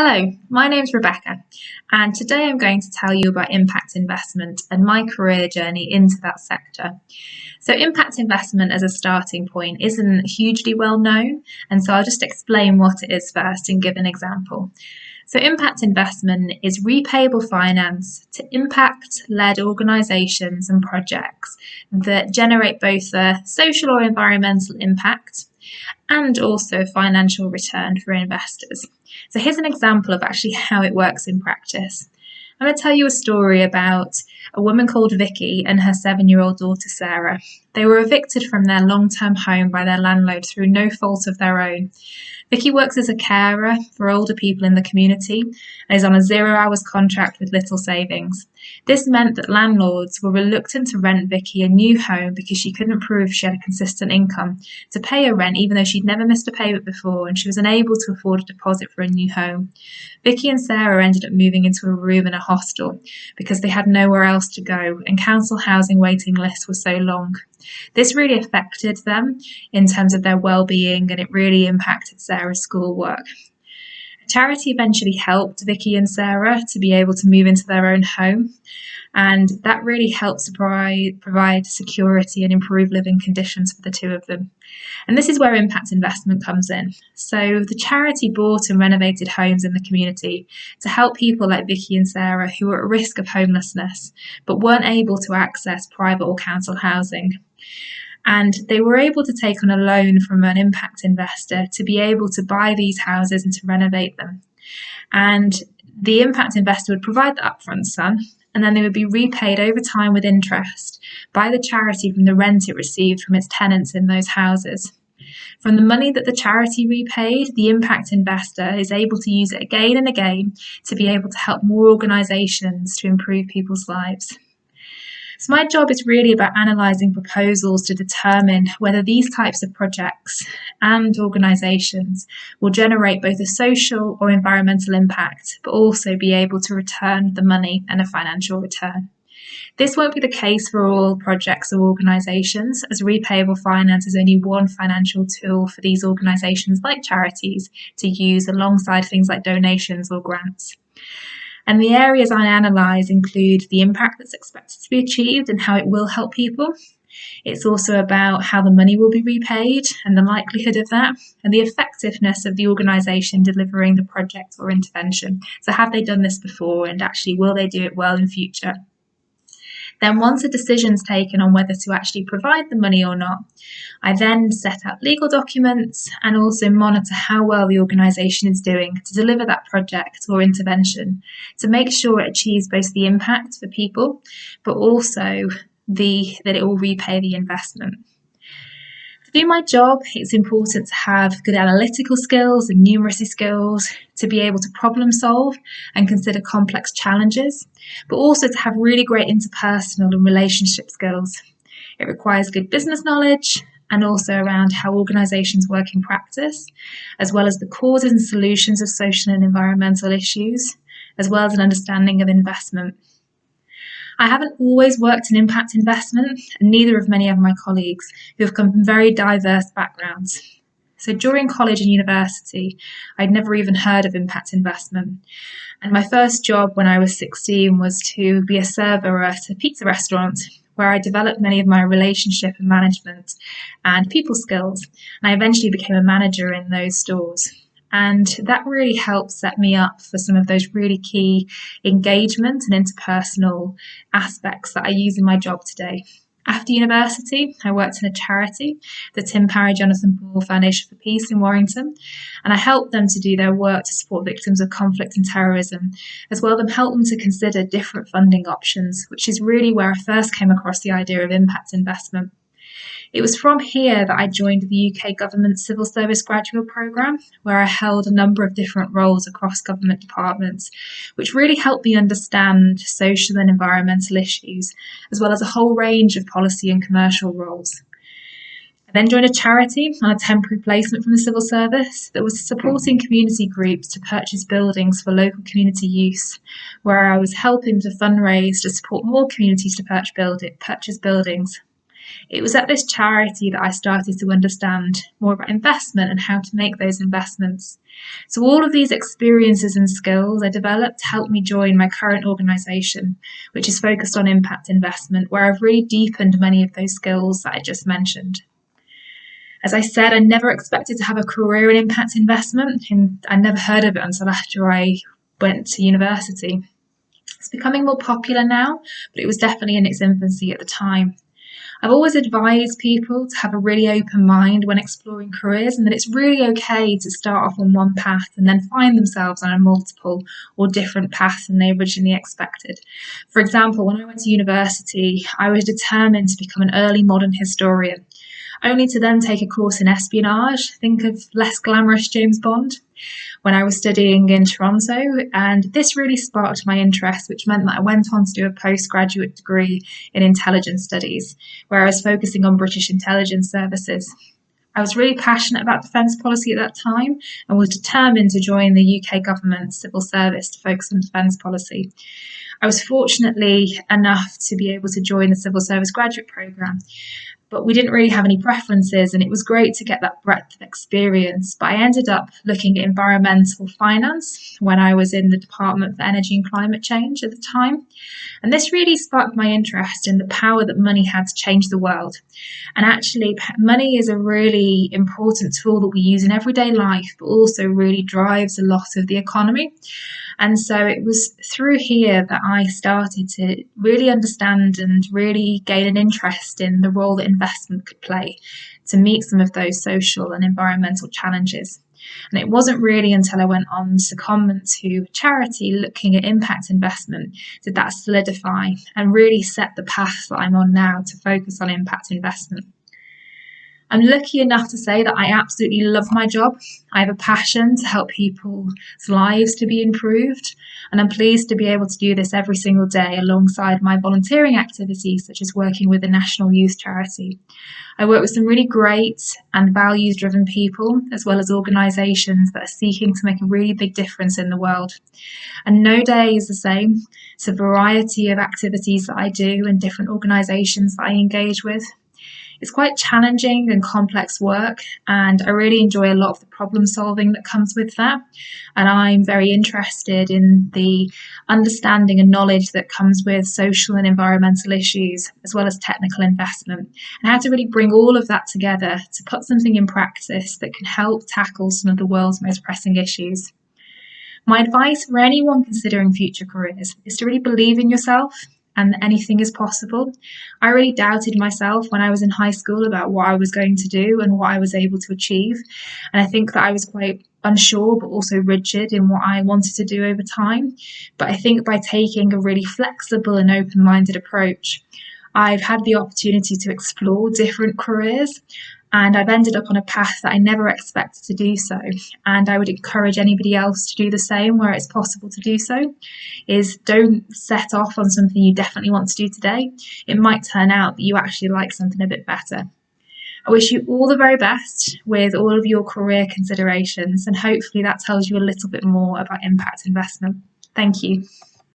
Hello, my name's Rebecca, and today I'm going to tell you about impact investment and my career journey into that sector. So, impact investment as a starting point isn't hugely well known, and so I'll just explain what it is first and give an example. So, impact investment is repayable finance to impact led organisations and projects that generate both a social or environmental impact and also financial return for investors. So here's an example of actually how it works in practice. I'm going to tell you a story about a woman called Vicky and her 7-year-old daughter Sarah. They were evicted from their long-term home by their landlord through no fault of their own. Vicky works as a carer for older people in the community and is on a 0-hours contract with little savings. This meant that landlords were reluctant to rent Vicky a new home because she couldn't prove she had a consistent income to pay her rent, even though she'd never missed a payment before and she was unable to afford a deposit for a new home. Vicky and Sarah ended up moving into a room in a hostel because they had nowhere else to go and council housing waiting lists were so long. This really affected them in terms of their well-being, and it really impacted Sarah's schoolwork. Charity eventually helped Vicky and Sarah to be able to move into their own home, and that really helped to provide security and improve living conditions for the two of them. And this is where impact investment comes in. So the charity bought and renovated homes in the community to help people like Vicky and Sarah who were at risk of homelessness but weren't able to access private or council housing. And they were able to take on a loan from an impact investor to be able to buy these houses and to renovate them. And the impact investor would provide the upfront sum, and then they would be repaid over time with interest by the charity from the rent it received from its tenants in those houses. From the money that the charity repaid, the impact investor is able to use it again and again to be able to help more organisations to improve people's lives. So my job is really about analysing proposals to determine whether these types of projects and organisations will generate both a social or environmental impact, but also be able to return the money and a financial return. This won't be the case for all projects or organisations, as repayable finance is only one financial tool for these organisations like charities to use alongside things like donations or grants. And the areas I analyse include the impact that's expected to be achieved and how it will help people. It's also about how the money will be repaid and the likelihood of that, and the effectiveness of the organisation delivering the project or intervention. So have they done this before, and actually will they do it well in future? Then once a decision's taken on whether to actually provide the money or not, I then set out legal documents and also monitor how well the organisation is doing to deliver that project or intervention to make sure it achieves both the impact for people, but also that it will repay the investment. To do my job, it's important to have good analytical skills and numeracy skills, to be able to problem solve and consider complex challenges, but also to have really great interpersonal and relationship skills. It requires good business knowledge and also around how organisations work in practice, as well as the causes and solutions of social and environmental issues, as well as an understanding of investment. I haven't always worked in impact investment, and neither have many of my colleagues who have come from very diverse backgrounds. So during college and university, I'd never even heard of impact investment. And my first job when I was 16 was to be a server at a pizza restaurant, where I developed many of my relationship and management and people skills. And I eventually became a manager in those stores. And that really helped set me up for some of those really key engagement and interpersonal aspects that I use in my job today. After university, I worked in a charity, the Tim Parry Jonathan Ball Foundation for Peace in Warrington, and I helped them to do their work to support victims of conflict and terrorism, as well as help them to consider different funding options, which is really where I first came across the idea of impact investment. It was from here that I joined the UK Government Civil Service Graduate Programme, where I held a number of different roles across government departments, which really helped me understand social and environmental issues, as well as a whole range of policy and commercial roles. I then joined a charity on a temporary placement from the civil service that was supporting community groups to purchase buildings for local community use, where I was helping to fundraise to support more communities to purchase buildings. It was at this charity that I started to understand more about investment and how to make those investments. So all of these experiences and skills I developed helped me join my current organisation, which is focused on impact investment, where I've really deepened many of those skills that I just mentioned. As I said, I never expected to have a career in impact investment, and I never heard of it until after I went to university. It's becoming more popular now, but it was definitely in its infancy at the time. I've always advised people to have a really open mind when exploring careers, and that it's really okay to start off on one path and then find themselves on a multiple or different path than they originally expected. For example, when I went to university, I was determined to become an early modern historian, only to then take a course in espionage. Think of less glamorous James Bond. When I was studying in Toronto, and this really sparked my interest, which meant that I went on to do a postgraduate degree in intelligence studies, where I was focusing on British intelligence services. I was really passionate about defence policy at that time and was determined to join the UK government civil service to focus on defence policy. I was fortunately enough to be able to join the civil service graduate programme, but we didn't really have any preferences, and it was great to get that breadth of experience. But I ended up looking at environmental finance when I was in the Department for Energy and Climate Change at the time. And this really sparked my interest in the power that money had to change the world. And actually, money is a really important tool that we use in everyday life, but also really drives a lot of the economy. And so it was through here that I started to really understand and really gain an interest in the role that investment could play to meet some of those social and environmental challenges. And it wasn't really until I went on secondment to charity looking at impact investment did that solidify and really set the path that I'm on now to focus on impact investment. I'm lucky enough to say that I absolutely love my job. I have a passion to help people's lives to be improved, and I'm pleased to be able to do this every single day alongside my volunteering activities, such as working with a national youth charity. I work with some really great and values-driven people, as well as organisations that are seeking to make a really big difference in the world. And no day is the same. It's a variety of activities that I do and different organisations that I engage with. It's quite challenging and complex work, and I really enjoy a lot of the problem solving that comes with that. And I'm very interested in the understanding and knowledge that comes with social and environmental issues, as well as technical investment, and how to really bring all of that together to put something in practice that can help tackle some of the world's most pressing issues. My advice for anyone considering future careers is to really believe in yourself and that anything is possible. I really doubted myself when I was in high school about what I was going to do and what I was able to achieve. And I think that I was quite unsure, but also rigid in what I wanted to do over time. But I think by taking a really flexible and open-minded approach, I've had the opportunity to explore different careers, and I've ended up on a path that I never expected to do so. And I would encourage anybody else to do the same where it's possible to do so, is don't set off on something you definitely want to do today. It might turn out that you actually like something a bit better. I wish you all the very best with all of your career considerations, and hopefully that tells you a little bit more about impact investment. Thank you.